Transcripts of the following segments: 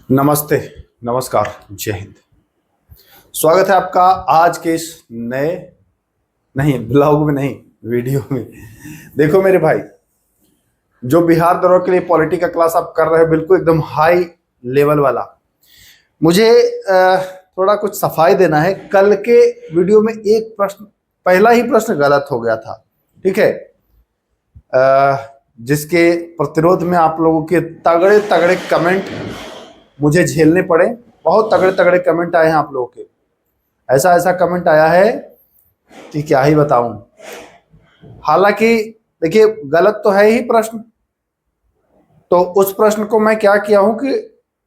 नमस्ते, नमस्कार, जय हिंद। स्वागत है आपका आज के इस नए नहीं ब्लॉग में नहीं वीडियो में। देखो मेरे भाई, जो बिहार दौरे के लिए पॉलिटी का क्लास आप कर रहे हो, बिल्कुल एकदम हाई लेवल वाला, मुझे थोड़ा कुछ सफाई देना है। कल के वीडियो में एक प्रश्न, पहला ही प्रश्न गलत हो गया था, ठीक है, जिसके प्रतिरोध में आप लोगों के तगड़े तगड़े कमेंट मुझे झेलने पड़े। बहुत तगड़े तगड़े कमेंट आए हैं आप लोगों के, ऐसा ऐसा कमेंट आया है कि क्या ही बताऊं। हालांकि देखिए, गलत तो है ही प्रश्न, तो उस प्रश्न को मैं क्या किया हूं कि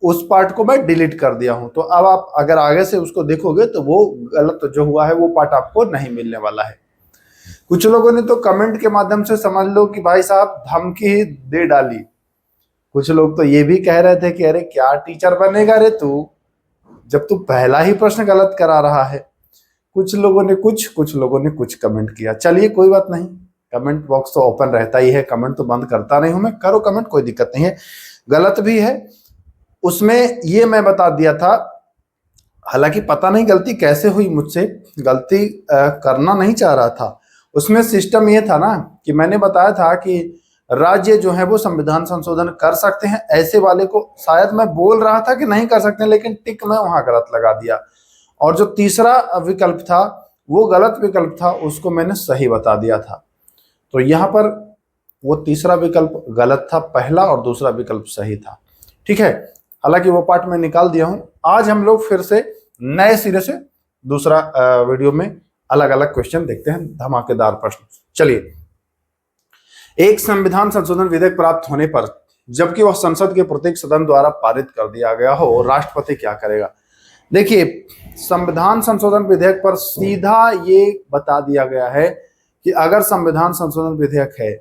उस पार्ट को मैं डिलीट कर दिया हूं। तो अब आप अगर आगे से उसको देखोगे तो वो गलत जो हुआ है वो पार्ट आपको नहीं मिलने वाला है। कुछ लोगों ने तो कमेंट के माध्यम से समझ लो कि भाई साहब धमकी ही दे डाली। कुछ लोग तो ये भी कह रहे थे कि अरे क्या टीचर बनेगा रे तू, जब तू पहला ही प्रश्न गलत करा रहा है। कुछ लोगों ने कुछ कमेंट किया। चलिए कोई बात नहीं, कमेंट बॉक्स तो ओपन रहता ही है, कमेंट तो बंद करता नहीं हूं मैं, करो कमेंट, कोई दिक्कत नहीं है। गलत भी है उसमें, ये मैं बता दिया था। हालांकि पता नहीं गलती कैसे हुई मुझसे, गलती करना नहीं चाह रहा था। उसमें सिस्टम ये था ना कि मैंने बताया था कि राज्य जो है वो संविधान संशोधन कर सकते हैं, ऐसे वाले को शायद मैं बोल रहा था कि नहीं कर सकते, लेकिन टिक मैं वहां गलत लगा दिया। और जो तीसरा विकल्प था वो गलत विकल्प था, उसको मैंने सही बता दिया था। तो यहाँ पर वो तीसरा विकल्प गलत था पहला, और दूसरा विकल्प सही था, ठीक है। हालांकि वो पार्ट मैं निकाल दिया हूं। आज हम लोग फिर से नए सिरे से दूसरा वीडियो में अलग अलग क्वेश्चन देखते हैं, धमाकेदार प्रश्न। चलिए, एक संविधान संशोधन विधेयक प्राप्त होने पर जबकि वह संसद के प्रत्येक सदन द्वारा पारित कर दिया गया हो, राष्ट्रपति क्या करेगा। देखिए, संविधान संशोधन विधेयक पर सीधा ये बता दिया गया है कि अगर संविधान संशोधन विधेयक है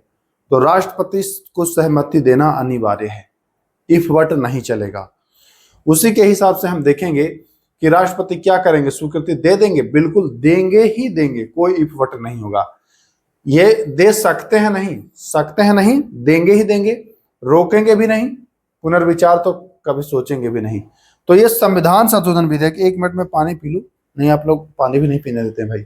तो राष्ट्रपति को सहमति देना अनिवार्य है, इफ बट नहीं चलेगा। उसी के हिसाब से हम देखेंगे कि राष्ट्रपति क्या करेंगे, स्वीकृति दे देंगे, बिल्कुल देंगे ही देंगे, कोई इफ बट नहीं होगा। ये दे सकते हैं नहीं, सकते हैं नहीं, देंगे ही देंगे, रोकेंगे भी नहीं, पुनर्विचार तो कभी सोचेंगे भी नहीं। तो ये संविधान संशोधन विधेयक, एक मिनट में पानी पी लूं, नहीं आप लोग पानी भी नहीं पीने देते हैं भाई।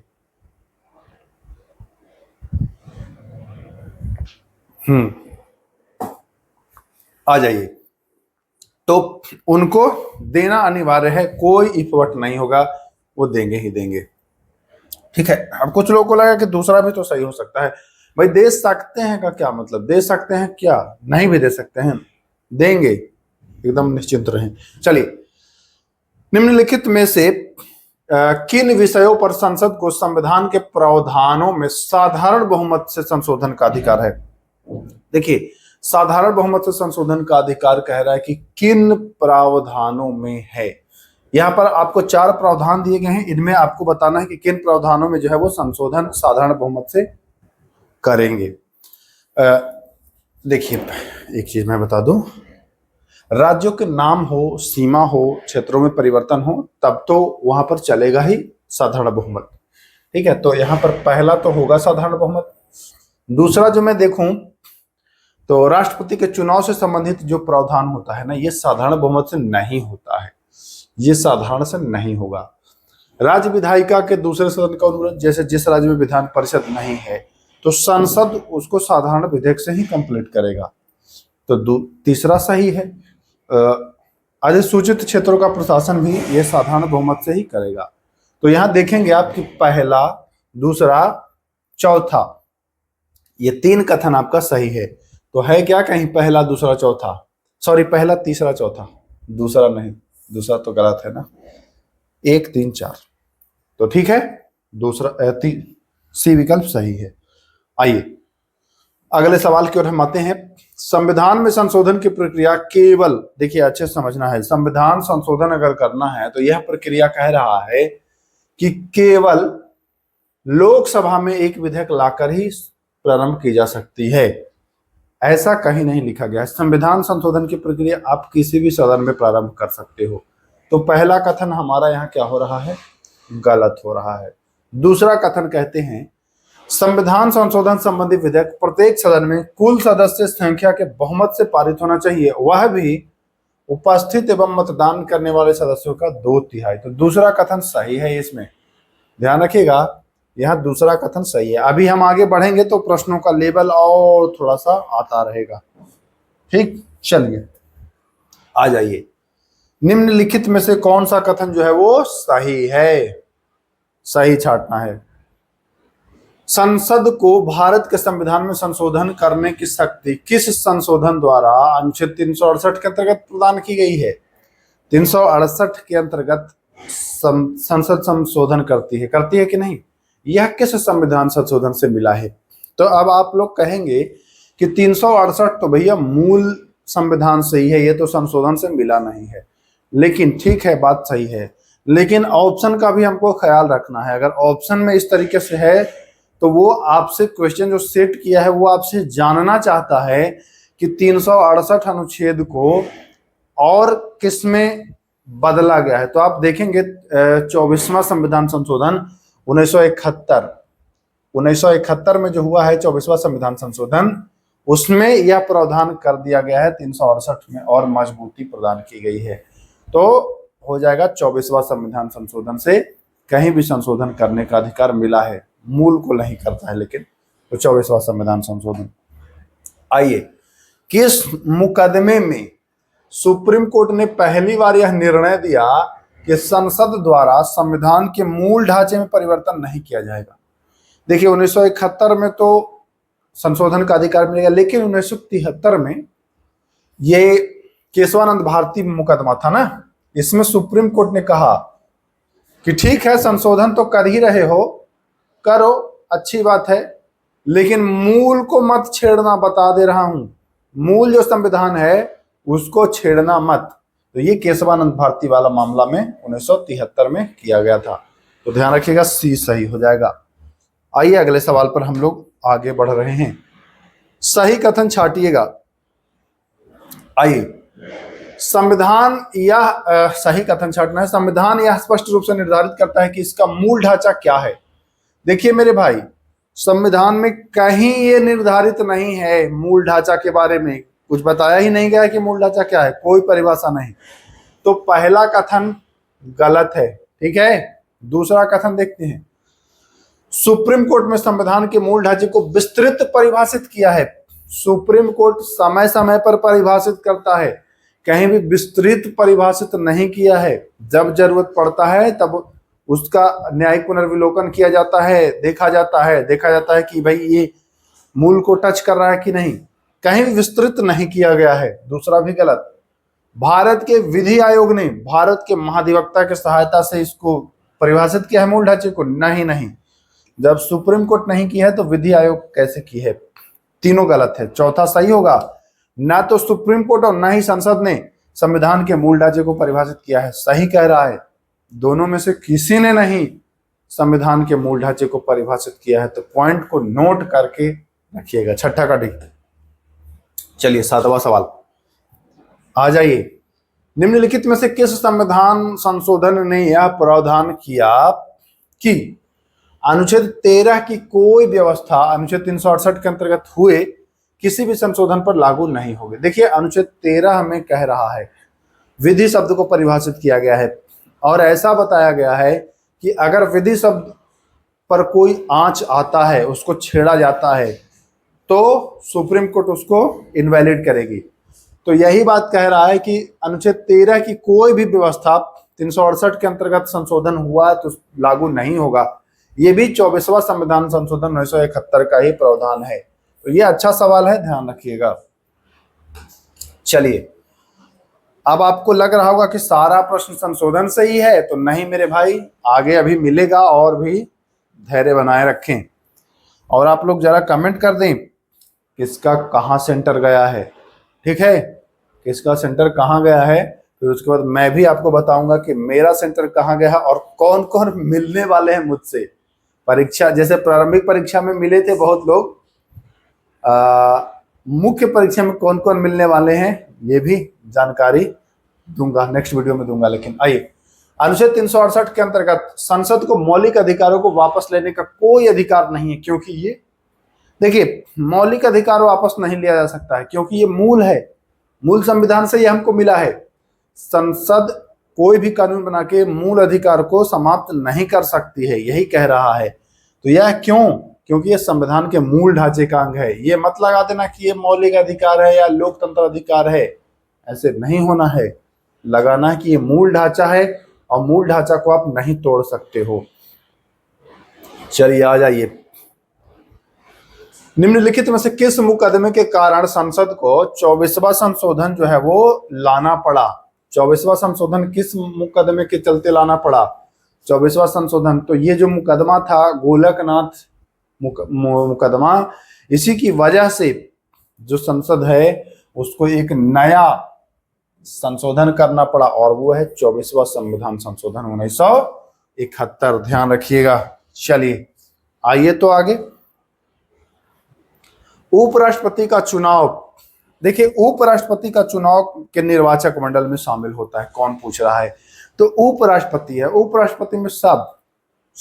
आ जाइए। तो उनको देना अनिवार्य है, कोई इफ बट नहीं होगा, वो देंगे ही देंगे, ठीक है। अब कुछ लोगों को लगा कि दूसरा भी तो सही हो सकता है। भाई दे सकते हैं का क्या मतलब, दे सकते हैं क्या, नहीं भी दे सकते हैं, देंगे, एकदम निश्चिंत रहें। चलिए, निम्नलिखित में से किन विषयों पर संसद को संविधान के प्रावधानों में साधारण बहुमत से संशोधन का अधिकार है। देखिए, साधारण बहुमत से संशोधन का अधिकार कह रहा है कि किन प्रावधानों में है। यहाँ पर आपको 4 प्रावधान दिए गए हैं, इनमें आपको बताना है कि किन प्रावधानों में जो है वो संशोधन साधारण बहुमत से करेंगे। देखिए, एक चीज मैं बता दूं, राज्यों के नाम हो, सीमा हो, क्षेत्रों में परिवर्तन हो, तब तो वहां पर चलेगा ही साधारण बहुमत, ठीक है। तो यहाँ पर पहला तो होगा साधारण बहुमत। दूसरा जो मैं देखूं तो राष्ट्रपति के चुनाव से संबंधित जो प्रावधान होता है ना, ये साधारण बहुमत से नहीं होता है, ये साधारण से नहीं होगा। राज्य विधायिका के दूसरे सदन का अनुरोध, जैसे जिस राज्य में विधान परिषद नहीं है तो संसद उसको साधारण विधेयक से ही कंप्लीट करेगा। तो तीसरा सही है। अधिसूचित क्षेत्रों का प्रशासन भी ये साधारण बहुमत से ही करेगा। तो यहां देखेंगे आप कि पहला, दूसरा, चौथा, ये 3 कथन आपका सही है। तो है क्या कहीं पहला दूसरा चौथा, सॉरी पहला तीसरा चौथा, दूसरा नहीं, दूसरा तो गलत है ना, 1 3 4, तो ठीक है, दूसरा सी विकल्प सही है। आइए अगले सवाल की ओर हम आते हैं। संविधान में संशोधन की प्रक्रिया केवल, देखिए अच्छे समझना है, संविधान संशोधन अगर करना है तो यह प्रक्रिया कह रहा है कि केवल लोकसभा में एक विधेयक लाकर ही प्रारंभ की जा सकती है। ऐसा कहीं नहीं लिखा गया है। संविधान संशोधन की प्रक्रिया आप किसी भी सदन में प्रारंभ कर सकते हो। तो पहला कथन हमारा यहाँ क्या हो रहा है, गलत हो रहा है। दूसरा कथन कहते हैं संविधान संशोधन संबंधी विधेयक प्रत्येक सदन में कुल सदस्य संख्या के बहुमत से पारित होना चाहिए, वह भी उपस्थित एवं मतदान करने वाले सदस्यों का 2/3। तो दूसरा कथन सही है इसमें, ध्यान रखिएगा, यह दूसरा कथन सही है। अभी हम आगे बढ़ेंगे तो प्रश्नों का लेवल और थोड़ा सा आता रहेगा। ठीक, चलिए आ जाइए। निम्नलिखित में से कौन सा कथन जो है वो सही है, सही छांटना है। संसद को भारत के संविधान में संशोधन करने की शक्ति किस संशोधन द्वारा अनुच्छेद 368 के अंतर्गत प्रदान की गई है? 368 के अंतर्गत संसद संशोधन करती है कि नहीं? यह किस संविधान संशोधन से मिला है? तो अब आप लोग कहेंगे कि 368 तो भैया मूल संविधान से ही है, ये तो संशोधन से मिला नहीं है। लेकिन ठीक है, बात सही है, लेकिन ऑप्शन का भी हमको ख्याल रखना है। अगर ऑप्शन में इस तरीके से है तो वो आपसे क्वेश्चन जो सेट किया है वो आपसे जानना चाहता है कि 368 अनुच्छेद को और किसमें बदला गया है। तो आप देखेंगे 24वां संविधान संशोधन 1971 में जो हुआ है 24वां संविधान संशोधन, उसमें यह प्रावधान कर दिया गया है 368 में और मजबूती प्रदान की गई है। तो हो जाएगा 24वां संविधान संशोधन से कहीं भी संशोधन करने का अधिकार मिला है, मूल को नहीं करता है लेकिन। तो 24वां संविधान संशोधन। आइए, किस मुकदमे में सुप्रीम कोर्ट ने पहली बार यह निर्णय दिया कि संसद द्वारा संविधान के मूल ढांचे में परिवर्तन नहीं किया जाएगा? देखिए 1971 में तो संशोधन का अधिकार मिलेगा, लेकिन 1973 में ये केशवानंद भारती मुकदमा था ना, इसमें सुप्रीम कोर्ट ने कहा कि ठीक है संशोधन तो कर ही रहे हो, करो, अच्छी बात है, लेकिन मूल को मत छेड़ना, बता दे रहा हूं, मूल जो संविधान है उसको छेड़ना मत। तो ये केशवानंद भारती वाला मामला में 1973 में किया गया था। तो ध्यान रखिएगा, सी सही हो जाएगा। आइए अगले सवाल पर हम लोग आगे बढ़ रहे हैं। सही कथन छाटिएगा। आइए, संविधान यह सही कथन छाटना है। संविधान यह स्पष्ट रूप से निर्धारित करता है कि इसका मूल ढांचा क्या है। देखिए मेरे भाई, संविधान में कहीं ये निर्धारित नहीं है मूल ढांचा के बारे में, कुछ बताया ही नहीं गया कि मूल ढांचा क्या है, कोई परिभाषा नहीं। तो पहला कथन गलत है, ठीक है। दूसरा कथन देखते हैं। सुप्रीम कोर्ट में संविधान के मूल ढांचे को विस्तृत परिभाषित किया है। सुप्रीम कोर्ट समय समय पर परिभाषित करता है, कहीं भी विस्तृत परिभाषित नहीं किया है। जब जरूरत पड़ता है तब उसका न्यायिक पुनर्विलोकन किया जाता है, देखा जाता है कि भाई ये मूल को टच कर रहा है कि नहीं, कहीं भी विस्तृत नहीं किया गया है। दूसरा भी गलत। भारत के विधि आयोग ने भारत के महाधिवक्ता की सहायता से इसको परिभाषित किया है मूल ढांचे को, नहीं। जब सुप्रीम कोर्ट नहीं की है तो विधि आयोग कैसे की है? तीनों गलत है। चौथा सही होगा, ना तो सुप्रीम कोर्ट और ना ही संसद ने संविधान के मूल ढांचे को परिभाषित किया है। सही कह रहा है, दोनों में से किसी ने नहीं संविधान के मूल ढांचे को परिभाषित किया है। तो पॉइंट को नोट करके रखिएगा, छठा का ठीक। चलिए 7वां सवाल आ जाइए। निम्नलिखित में से किस संविधान संशोधन ने यह प्रावधान किया कि अनुच्छेद 13 की कोई व्यवस्था अनुच्छेद 368 के अंतर्गत हुए किसी भी संशोधन पर लागू नहीं होगी? देखिए अनुच्छेद 13 हमें कह रहा है, विधि शब्द को परिभाषित किया गया है और ऐसा बताया गया है कि अगर विधि शब्द पर कोई आंच आता है, उसको छेड़ा जाता है, तो सुप्रीम कोर्ट उसको इनवैलिड करेगी। तो यही बात कह रहा है कि अनुच्छेद 13 की कोई भी व्यवस्था 368 के अंतर्गत संशोधन हुआ तो लागू नहीं होगा। ये भी 24वां संविधान संशोधन 1971 का ही प्रावधान है। तो ये अच्छा सवाल है, ध्यान रखिएगा। चलिए, अब आपको लग रहा होगा कि सारा प्रश्न संशोधन से ही है, तो नहीं मेरे भाई, आगे अभी मिलेगा और भी धैर्य बनाए रखें। और आप लोग जरा कमेंट कर दें किसका कहाँ सेंटर गया है, ठीक है, किसका सेंटर कहाँ गया है। फिर उसके बाद मैं भी आपको बताऊंगा कि मेरा सेंटर कहाँ गया है और कौन कौन मिलने वाले हैं मुझसे परीक्षा। जैसे प्रारंभिक परीक्षा में मिले थे बहुत लोग, मुख्य परीक्षा में कौन कौन मिलने वाले हैं ये भी जानकारी दूंगा, नेक्स्ट वीडियो में दूंगा। लेकिन आइए, अनुच्छेद 368 के अंतर्गत संसद को मौलिक अधिकारों को वापस लेने का कोई अधिकार नहीं है, क्योंकि ये देखिए मौलिक अधिकार वापस नहीं लिया जा सकता है क्योंकि ये मूल है, मूल संविधान से ये हमको मिला है। संसद कोई भी कानून बना के मूल अधिकार को समाप्त नहीं कर सकती है, यही कह रहा है। तो यह क्यों? क्योंकि यह संविधान के मूल ढांचे का अंग है। ये मत लगा देना कि ये मौलिक अधिकार है या लोकतंत्र अधिकार है, ऐसे नहीं होना है। लगाना है कि ये मूल ढांचा है और मूल ढांचा को आप नहीं तोड़ सकते हो। चलिए आ जाइए। निम्नलिखित में से किस मुकदमे के कारण संसद को 24वां संशोधन जो है वो लाना पड़ा? 24वां संशोधन किस मुकदमे के चलते लाना पड़ा? 24वां संशोधन, तो ये जो मुकदमा था गोलकनाथ मुकदमा, इसी की वजह से जो संसद है उसको एक नया संशोधन करना पड़ा और वो है 24वां संविधान संशोधन 1971। ध्यान रखिएगा। चलिए आइए तो आगे। उपराष्ट्रपति का चुनाव, देखिए उपराष्ट्रपति का चुनाव के निर्वाचक मंडल में शामिल होता है। कौन पूछ रहा है? तो उपराष्ट्रपति है। उपराष्ट्रपति में सब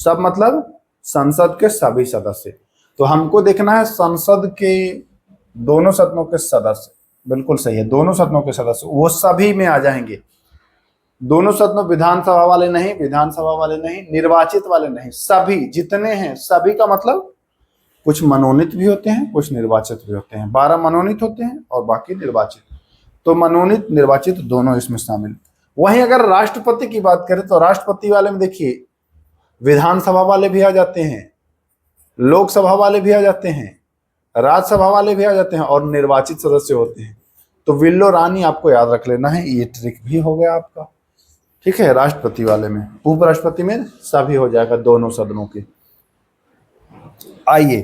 मतलब संसद के सभी सदस्य। तो हमको देखना है संसद के दोनों सदनों के सदस्य, बिल्कुल सही है, दोनों सदनों के सदस्य वो सभी में आ जाएंगे। दोनों सदनों, विधानसभा वाले नहीं, विधानसभा वाले नहीं, निर्वाचित वाले नहीं, सभी जितने हैं। सभी का मतलब कुछ मनोनीत भी होते हैं, कुछ निर्वाचित भी होते हैं। 12 मनोनीत होते हैं और बाकी निर्वाचित। तो मनोनीत निर्वाचित दोनों इसमें शामिल। वहीं अगर राष्ट्रपति की बात करें तो राष्ट्रपति वाले में देखिए विधानसभा वाले भी आ जाते हैं, लोकसभा वाले भी आ जाते हैं, राज्यसभा वाले भी आ जाते हैं और निर्वाचित सदस्य होते हैं। तो विल्लो रानी आपको याद रख लेना है, ये ट्रिक भी हो गया आपका। ठीक है, राष्ट्रपति वाले में। उपराष्ट्रपति में सभी हो जाएगा, दोनों सदनों के। आइए,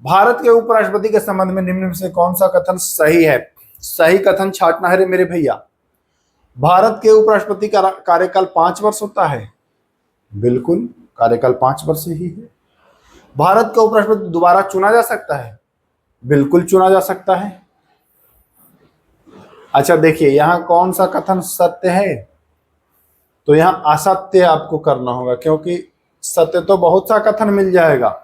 भारत के उपराष्ट्रपति के संबंध में निम्न में से कौन सा कथन सही है? सही कथन छांटना है रे मेरे भैया। भारत के उपराष्ट्रपति का कार्यकाल 5 वर्ष होता है। बिल्कुल, कार्यकाल 5 वर्ष ही है। भारत का उपराष्ट्रपति दोबारा चुना जा सकता है। बिल्कुल चुना जा सकता है। अच्छा देखिए, यहां कौन सा कथन सत्य है? तो यहां असत्य आपको करना होगा, क्योंकि सत्य तो बहुत सा कथन मिल जाएगा,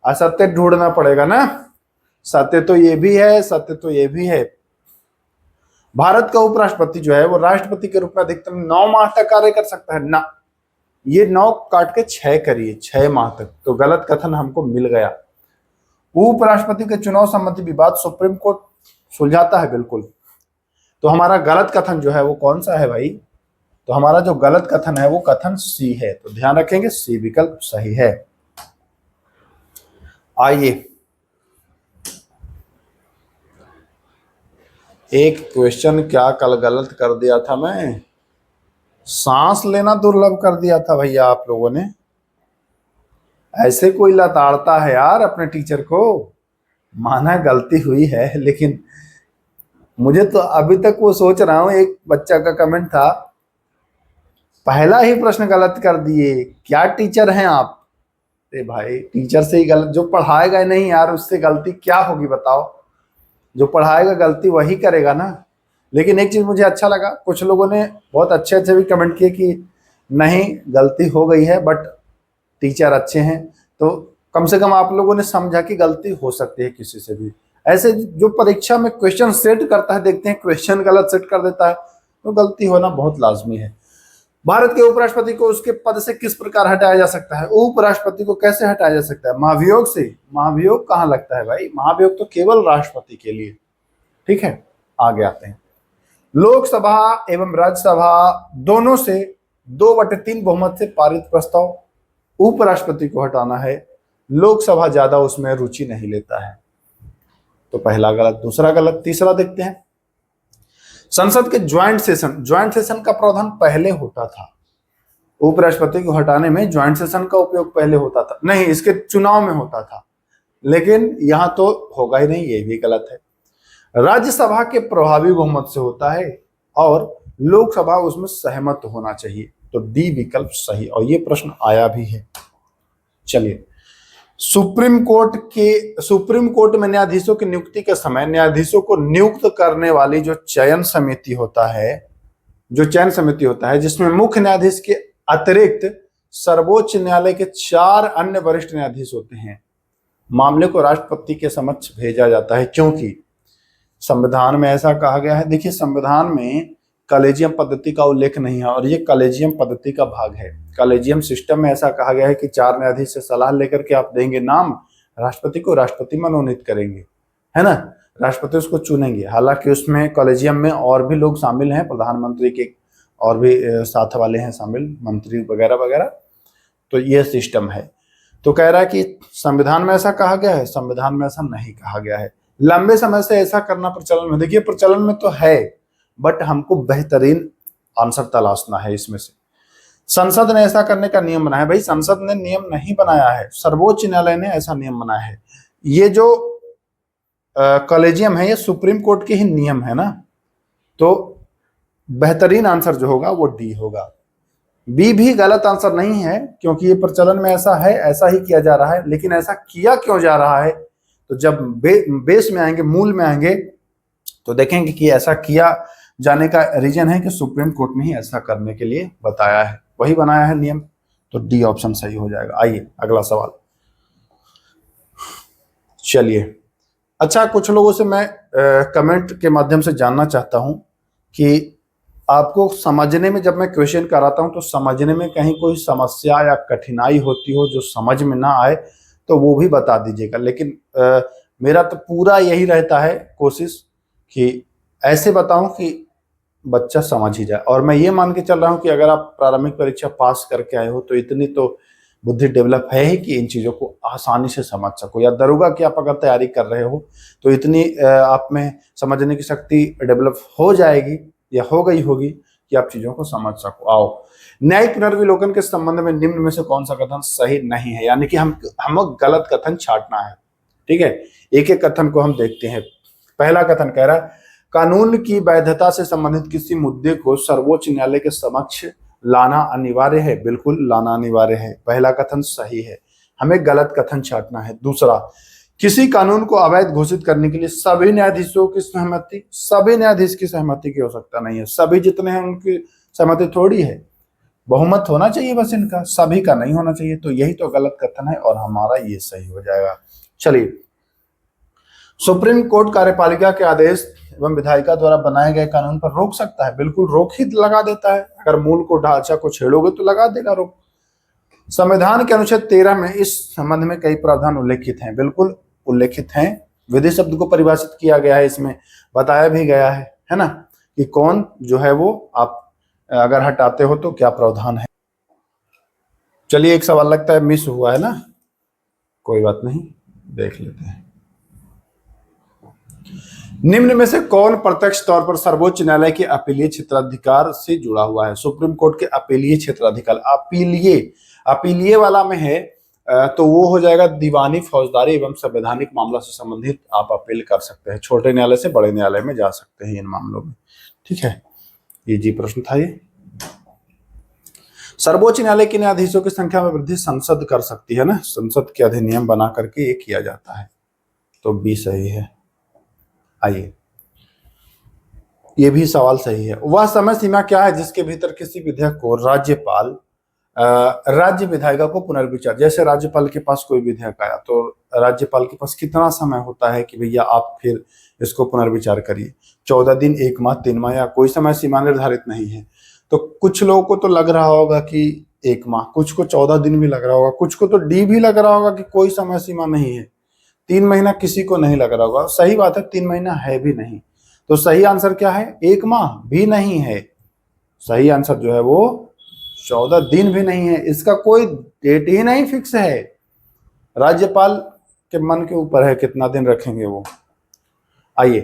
असत्य ढूंढना पड़ेगा ना। सत्य तो ये भी है, सत्य तो ये भी है। भारत का उपराष्ट्रपति जो है वो राष्ट्रपति के रूप में अधिकतम 9 माह तक कार्य कर सकता है ना। ये 9 काट के 6 करिए, 6 माह तक। तो गलत कथन हमको मिल गया। उपराष्ट्रपति के चुनाव संबंधी विवाद सुप्रीम कोर्ट सुलझाता है। बिल्कुल। तो हमारा गलत कथन जो है वो कौन सा है भाई? तो हमारा जो गलत कथन है वो कथन सी है। तो ध्यान रखेंगे, सी विकल्प सही है। आइए, एक क्वेश्चन क्या कल गलत कर दिया था मैं? सांस लेना दुर्लभ कर दिया था भैया आप लोगों ने। ऐसे कोई लताड़ता है यार अपने टीचर को। माना गलती हुई है, लेकिन मुझे तो अभी तक वो सोच रहा हूं। एक बच्चा का कमेंट था, पहला ही प्रश्न गलत कर दिए, क्या टीचर हैं आप? भाई टीचर से ही गलत, जो पढ़ाएगा नहीं यार उससे गलती क्या होगी बताओ? जो पढ़ाएगा गलती वही करेगा ना। लेकिन एक चीज मुझे अच्छा लगा, कुछ लोगों ने बहुत अच्छे अच्छे भी कमेंट किए कि नहीं गलती हो गई है बट टीचर अच्छे हैं। तो कम से कम आप लोगों ने समझा कि गलती हो सकती है किसी से भी। ऐसे जो परीक्षा में क्वेश्चन सेट करता है, देखते हैं क्वेश्चन गलत सेट कर देता है, तो गलती होना बहुत लाजमी है। भारत के उपराष्ट्रपति को उसके पद से किस प्रकार हटाया जा सकता है? उपराष्ट्रपति को कैसे हटाया जा सकता है? महाभियोग से। महाभियोग कहाँ लगता है भाई? महाभियोग तो केवल राष्ट्रपति के लिए। ठीक है, आगे आते हैं। लोकसभा एवं राज्यसभा दोनों से 2/3 बहुमत से पारित प्रस्ताव उपराष्ट्रपति को हटाना है। लोकसभा ज्यादा उसमें रुचि नहीं लेता है। तो पहला गलत, दूसरा गलत, तीसरा देखते हैं। संसद के ज्वाइंट सेशन का प्रावधान पहले होता था। उपराष्ट्रपति को हटाने में ज्वाइंट सेशन का उपयोग पहले होता था, नहीं इसके चुनाव में होता था, लेकिन यहां तो होगा ही नहीं, ये भी गलत है। राज्यसभा के प्रभावी बहुमत से होता है और लोकसभा उसमें सहमत होना चाहिए। तो डी विकल्प सही, और ये प्रश्न आया भी है। चलिए, सुप्रीम कोर्ट में न्यायाधीशों की नियुक्ति के समय न्यायाधीशों को नियुक्त करने वाली जो चयन समिति होता है, जिसमें मुख्य न्यायाधीश के अतिरिक्त सर्वोच्च न्यायालय के 4 अन्य वरिष्ठ न्यायाधीश होते हैं। मामले को राष्ट्रपति के समक्ष भेजा जाता है, क्योंकि संविधान में ऐसा कहा गया है। देखिए, संविधान में कॉलेजियम पद्धति का उल्लेख नहीं है, और ये कॉलेजियम पद्धति का भाग है। कॉलेजियम सिस्टम में ऐसा कहा गया है कि 4 न्यायाधीश से सलाह लेकर के आप देंगे नाम राष्ट्रपति को, राष्ट्रपति मनोनीत करेंगे, है ना, राष्ट्रपति उसको चुनेंगे। हालांकि उसमें कॉलेजियम में और भी लोग शामिल हैं, प्रधानमंत्री के और भी साथ वाले हैं शामिल, मंत्री वगैरह वगैरह। तो ये सिस्टम है। तो कह रहा है कि संविधान में ऐसा कहा गया है, संविधान में ऐसा नहीं कहा गया है। लंबे समय से ऐसा करना प्रचलन में, देखिए प्रचलन में तो है, बट हमको बेहतरीन आंसर तलाशना है इसमें से। संसद ने ऐसा करने का नियम बनाया। भाई संसद ने नियम नहीं बनाया है, सर्वोच्च न्यायालय ने ऐसा नियम बनाया है। ये जो कॉलेजियम है ये सुप्रीम कोर्ट के ही नियम है ना, तो बेहतरीन आंसर जो होगा वो डी होगा। बी भी गलत आंसर नहीं है, क्योंकि ये प्रचलन में ऐसा है, ऐसा ही किया जा रहा है। लेकिन ऐसा किया क्यों जा रहा है, तो जब बेस में आएंगे, मूल में आएंगे, तो देखेंगे कि ऐसा किया जाने का रीजन है कि सुप्रीम कोर्ट ने ही ऐसा करने के लिए बताया है, वही बनाया है नियम। तो डी ऑप्शन सही हो जाएगा। आइए अगला सवाल। चलिए, अच्छा कुछ लोगों से मैं कमेंट के माध्यम से जानना चाहता हूं कि आपको समझने में, जब मैं क्वेश्चन कराता हूं तो समझने में कहीं कोई समस्या या कठिनाई होती हो जो समझ में ना आए तो वो भी बता दीजिएगा। लेकिन मेरा तो पूरा यही रहता है कोशिश कि ऐसे बताऊं कि बच्चा समझ ही जाए। और मैं ये मान के चल रहा हूं कि अगर आप प्रारंभिक परीक्षा पास करके आए हो तो इतनी तो बुद्धि डेवलप है ही कि इन चीज़ों को आसानी से समझ सको, या दरोगा की आप अगर तैयारी कर रहे हो तो इतनी आप में समझने की शक्ति डेवलप हो जाएगी या हो गई होगी कि आप चीज़ों को समझ सको। आओ, न्यायिक पुनर्विलोकन के संबंध में निम्न में से कौन सा कथन सही नहीं है, यानी कि हम गलत कथन छांटना है। ठीक है, एक एक कथन को हम देखते हैं। पहला कथन कह रहा है, कानून की वैधता से संबंधित किसी मुद्दे को सर्वोच्च न्यायालय के समक्ष लाना अनिवार्य है। बिल्कुल लाना अनिवार्य है, पहला कथन सही है, हमें गलत कथन छांटना है। दूसरा, किसी कानून को अवैध घोषित करने के लिए सभी न्यायाधीशों की सहमति, सभी न्यायाधीश की सहमति की आवश्यकता नहीं है। सभी जितने हैं उनकी सहमति थोड़ी है, बहुमत होना चाहिए बस इनका, सभी का नहीं होना चाहिए। तो यही तो गलत कथन है और हमारा ये सही हो जाएगा। चलिए, सुप्रीम कोर्ट कार्यपालिका के आदेश एवं विधायिका द्वारा बनाए गए कानून पर रोक सकता है। बिल्कुल रोक ही लगा देता है, अगर मूल को ढांचा को छेड़ोगे तो लगा देगा रोक। संविधान के अनुच्छेद 13 में इस संबंध में कई प्रावधान उल्लेखित हैं। बिल्कुल उल्लेखित हैं, विधि शब्द को परिभाषित किया गया है, इसमें बताया भी गया है ना, कि कौन जो है वो आप अगर हटाते हो तो क्या प्रावधान है। चलिए, एक सवाल लगता है मिस हुआ है ना, कोई बात नहीं, देख लेते हैं। निम्न में से कौन प्रत्यक्ष तौर पर सर्वोच्च न्यायालय के अपीलीय क्षेत्राधिकार से जुड़ा हुआ है। सुप्रीम कोर्ट के अपीलीय क्षेत्राधिकार, अपीलीय वाला में है तो वो हो जाएगा दीवानी, फौजदारी एवं संवैधानिक मामला से संबंधित आप अपील कर सकते हैं। छोटे न्यायालय से बड़े न्यायालय में जा सकते हैं इन मामलों में। ठीक है, ये जी प्रश्न था ये। सर्वोच्च न्यायालय के न्यायाधीशों की संख्या में वृद्धि संसद कर सकती है ना, संसद के अधिनियम बना करके ये किया जाता है। तो बी सही है। आइए, ये भी सवाल सही है। वह समय सीमा क्या है जिसके भीतर किसी विधेयक को राज्यपाल राज्य विधायिका को पुनर्विचार, जैसे राज्यपाल के पास कोई विधेयक आया तो राज्यपाल के पास कितना समय होता है कि भैया आप फिर इसको पुनर्विचार करिए। 14 दिन, 1 माह, 3 माह, या कोई समय सीमा निर्धारित नहीं है। तो कुछ लोगों को तो लग रहा होगा कि 1 माह, कुछ को 14 दिन भी लग रहा होगा, कुछ को तो डी भी लग रहा होगा कि कोई समय सीमा नहीं है। 3 महीना किसी को नहीं लग रहा होगा। सही बात है, 3 महीना है भी नहीं। तो सही आंसर क्या है, 1 माह भी नहीं है। सही आंसर जो है वो 14 दिन भी नहीं है। इसका कोई डेट ही नहीं फिक्स है, राज्यपाल के मन के ऊपर है कितना दिन रखेंगे वो। आइए,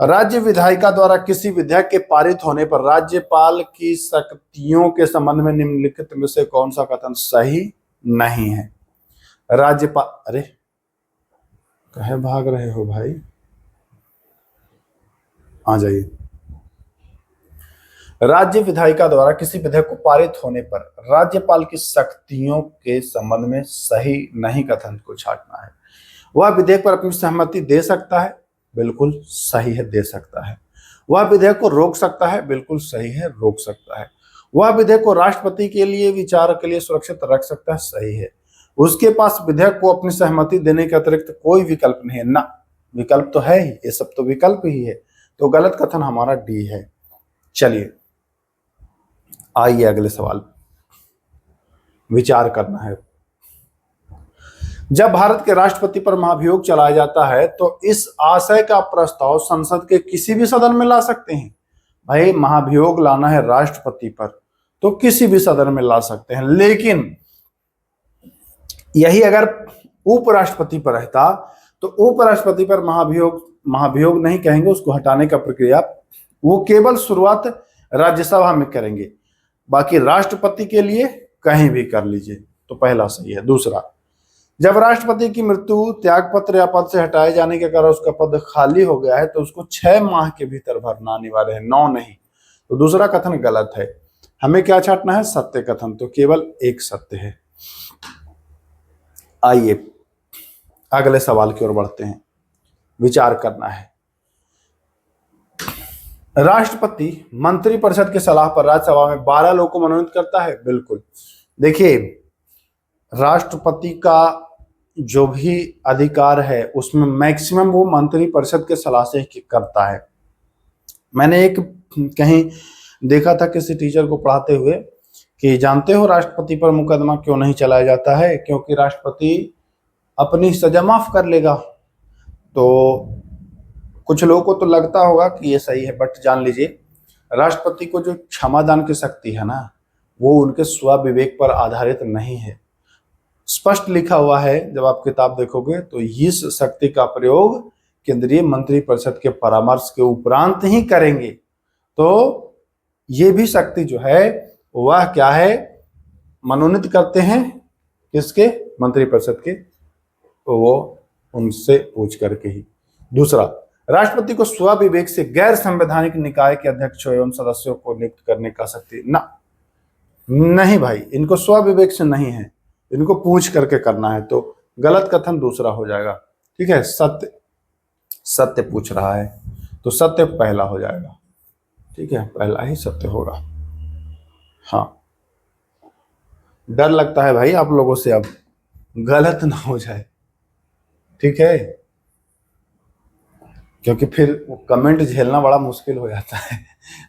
राज्य विधायिका द्वारा किसी विधेयक के पारित होने पर राज्यपाल की शक्तियों के संबंध में निम्नलिखित में से कौन सा कथन सही नहीं है। राज्यपाल, अरे कहे भाग रहे हो भाई, आ जाइए। राज्य विधायिका द्वारा किसी विधेयक को पारित होने पर राज्यपाल की शक्तियों के संबंध में सही नहीं कथन को छांटना है। वह विधेयक पर अपनी सहमति दे सकता है, बिल्कुल सही है, दे सकता है। वह विधेयक को रोक सकता है, बिल्कुल सही है, रोक सकता है। वह विधेयक को राष्ट्रपति के लिए विचार के लिए सुरक्षित रख सकता है, सही है। उसके पास विधेयक को अपनी सहमति देने के अतिरिक्त कोई विकल्प नहीं है ना, विकल्प तो है ही, ये सब तो विकल्प ही है। तो गलत कथन हमारा डी है। चलिए आइए अगले सवाल विचार करना है। जब भारत के राष्ट्रपति पर महाभियोग चलाया जाता है तो इस आशय का प्रस्ताव संसद के किसी भी सदन में ला सकते हैं। भाई महाभियोग लाना है राष्ट्रपति पर तो किसी भी सदन में ला सकते हैं, लेकिन यही अगर उपराष्ट्रपति पर रहता तो उपराष्ट्रपति पर महाभियोग नहीं कहेंगे, उसको हटाने का प्रक्रिया वो केवल शुरुआत राज्यसभा में करेंगे, बाकी राष्ट्रपति के लिए कहीं भी कर लीजिए। तो पहला सही है। दूसरा, जब राष्ट्रपति की मृत्यु, त्यागपत्र या पद से हटाए जाने के कारण उसका पद खाली हो गया है तो उसको 6 माह के भीतर भरना अनिवार्य है, 9 नहीं। तो दूसरा कथन गलत है। हमें क्या छांटना है? सत्य कथन। तो केवल एक सत्य है। आइए अगले सवाल की ओर बढ़ते हैं। विचार करना है। राष्ट्रपति मंत्रिपरिषद की सलाह पर राज्यसभा में 12 लोगों को मनोनीत करता है। बिल्कुल। देखिए, राष्ट्रपति का जो भी अधिकार है उसमें मैक्सिमम वो मंत्रिपरिषद के सलाह से करता है। मैंने एक कहीं देखा था किसी टीचर को पढ़ाते हुए कि जानते हो राष्ट्रपति पर मुकदमा क्यों नहीं चलाया जाता है? क्योंकि राष्ट्रपति अपनी सजा माफ कर लेगा। तो कुछ लोगों को तो लगता होगा कि ये सही है, बट जान लीजिए राष्ट्रपति को जो क्षमादान की शक्ति है ना, वो उनके स्वविवेक पर आधारित नहीं है। स्पष्ट लिखा हुआ है, जब आप किताब देखोगे तो इस शक्ति का प्रयोग केंद्रीय मंत्रिपरिषद के परामर्श के उपरांत ही करेंगे। तो ये भी शक्ति जो है वह क्या है? मनोनीत करते हैं किसके? मंत्रिपरिषद के। तो वो उनसे पूछ करके ही। दूसरा, राष्ट्रपति को स्वविवेक से गैर संवैधानिक निकाय के अध्यक्षों एवं सदस्यों को नियुक्त करने का शक्ति ना, नहीं भाई, इनको स्वविवेक से नहीं है, इनको पूछ करके करना है। तो गलत कथन दूसरा हो जाएगा। ठीक है, सत्य पूछ रहा है तो सत्य पहला हो जाएगा। ठीक है, पहला ही सत्य होगा। हाँ, डर लगता है भाई आप लोगों से अब गलत ना हो जाए। ठीक है, क्योंकि फिर वो कमेंट झेलना बड़ा मुश्किल हो जाता है।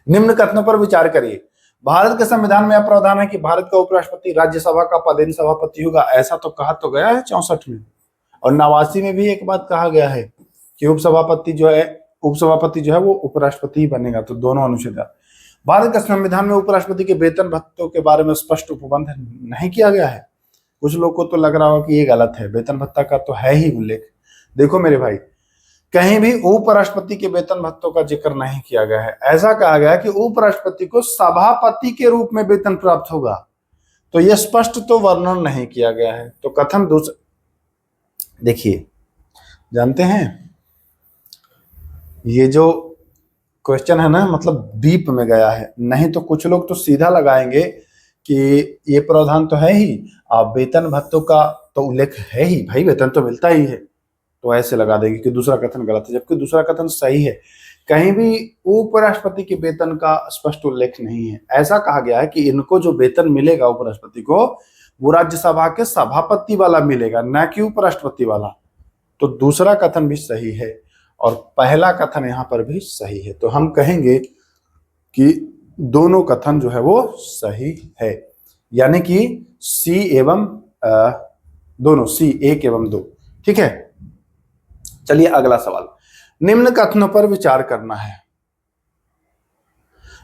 निम्न कथनों पर विचार करिए। भारत के संविधान में यह प्रावधान है कि भारत का उपराष्ट्रपति राज्यसभा का पदेन सभापति होगा। ऐसा तो कहा तो गया है 64 में, और 89 में भी एक बात कहा गया है कि उपसभापति जो है वो उपराष्ट्रपति बनेगा। तो दोनों अनुच्छेद। भारत के संविधान में उपराष्ट्रपति के वेतन भत्तों के बारे में स्पष्ट उपबंध नहीं किया गया है। कुछ लोग को तो लग रहा होगा कि ये गलत है, वेतन भत्ता का तो है ही उल्लेख। देखो मेरे भाई, कहीं भी उपराष्ट्रपति के वेतन भत्तों का जिक्र नहीं किया गया है। ऐसा कहा गया है कि उपराष्ट्रपति को सभापति के रूप में वेतन प्राप्त होगा। तो यह स्पष्ट तो वर्णन नहीं किया गया है। तो कथन दूसरा, देखिए, जानते हैं ये जो क्वेश्चन है ना, मतलब डीप में गया है। नहीं तो कुछ लोग तो सीधा लगाएंगे कि ये प्रावधान तो है ही, आप वेतन भत्तों का तो उल्लेख है ही, भाई वेतन तो मिलता ही है, तो ऐसे लगा देंगे कि दूसरा कथन गलत है, जबकि दूसरा कथन सही है। कहीं भी उपराष्ट्रपति के वेतन का स्पष्ट उल्लेख नहीं है। ऐसा कहा गया है कि इनको जो वेतन मिलेगा उपराष्ट्रपति को, वो राज्यसभा के सभापति वाला मिलेगा, न कि उपराष्ट्रपति वाला। तो दूसरा कथन भी सही है और पहला कथन यहाँ पर भी सही है। तो हम कहेंगे कि दोनों कथन जो है वो सही है, यानी कि सी एवं दोनों, सी 1 एवं 2। ठीक है, चलिए अगला सवाल। निम्न कथनों पर विचार करना है।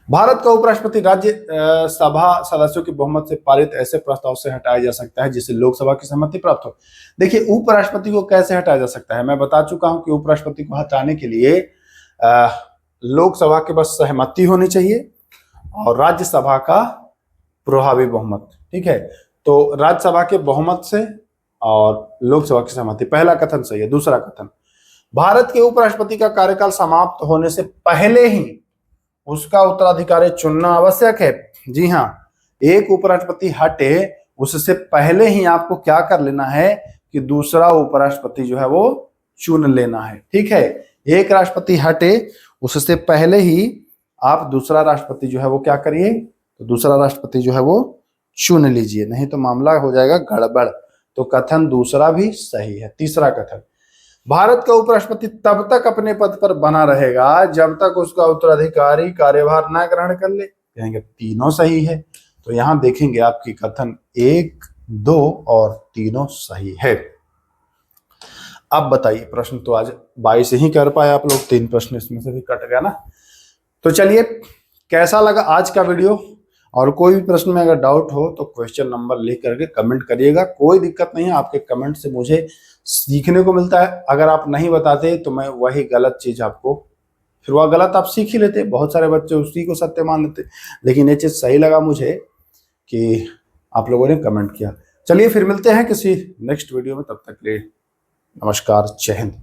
भारत का उपराष्ट्रपति राज्य सभा सदस्यों की बहुमत से पारित ऐसे प्रस्ताव से हटाया जा सकता है जिसे लोकसभा की सहमति प्राप्त हो। देखिए, उपराष्ट्रपति को कैसे हटाया जा सकता है? मैं बता चुका हूं कि उपराष्ट्रपति को हटाने के लिए लोकसभा के बस सहमति होनी चाहिए और राज्यसभा का प्रभावी बहुमत। ठीक है, तो राज्यसभा के बहुमत से और लोकसभा की सहमति। पहला कथन सही है। दूसरा कथन, भारत के उपराष्ट्रपति का कार्यकाल समाप्त होने से पहले ही उसका उत्तराधिकारी चुनना आवश्यक है। जी हाँ, एक उपराष्ट्रपति हटे उससे पहले ही आपको क्या कर लेना है कि दूसरा उपराष्ट्रपति जो है वो चुन लेना है। ठीक है, एक राष्ट्रपति हटे उससे पहले ही आप दूसरा राष्ट्रपति जो है वो क्या करिए, तो दूसरा राष्ट्रपति जो है वो चुन लीजिए, नहीं तो मामला हो जाएगा गड़बड़। तो कथन दूसरा भी सही है। तीसरा कथन, भारत का उपराष्ट्रपति तब तक अपने पद पर बना रहेगा जब तक उसका उत्तराधिकारी कार्यभार न ग्रहण कर ले। कहेंगे तीनों सही है, तो यहां देखेंगे आपकी कथन 1, 2 और तीनों सही है। अब बताइए, प्रश्न तो आज 22 ही कर पाए आप लोग, 3 प्रश्न इसमें से भी कट गया ना। तो चलिए, कैसा लगा आज का वीडियो, और कोई भी प्रश्न में अगर डाउट हो तो क्वेश्चन नंबर लिख करके कमेंट करिएगा, कोई दिक्कत नहीं है। आपके कमेंट से मुझे सीखने को मिलता है। अगर आप नहीं बताते तो मैं वही गलत चीज आपको, फिर वह गलत आप सीख ही लेते। बहुत सारे बच्चे उसी को सत्य मान लेते, लेकिन ये चीज सही लगा मुझे कि आप लोगों ने कमेंट किया। चलिए फिर मिलते हैं किसी नेक्स्ट वीडियो में, तब तक के लिए नमस्कार, जय हिंद।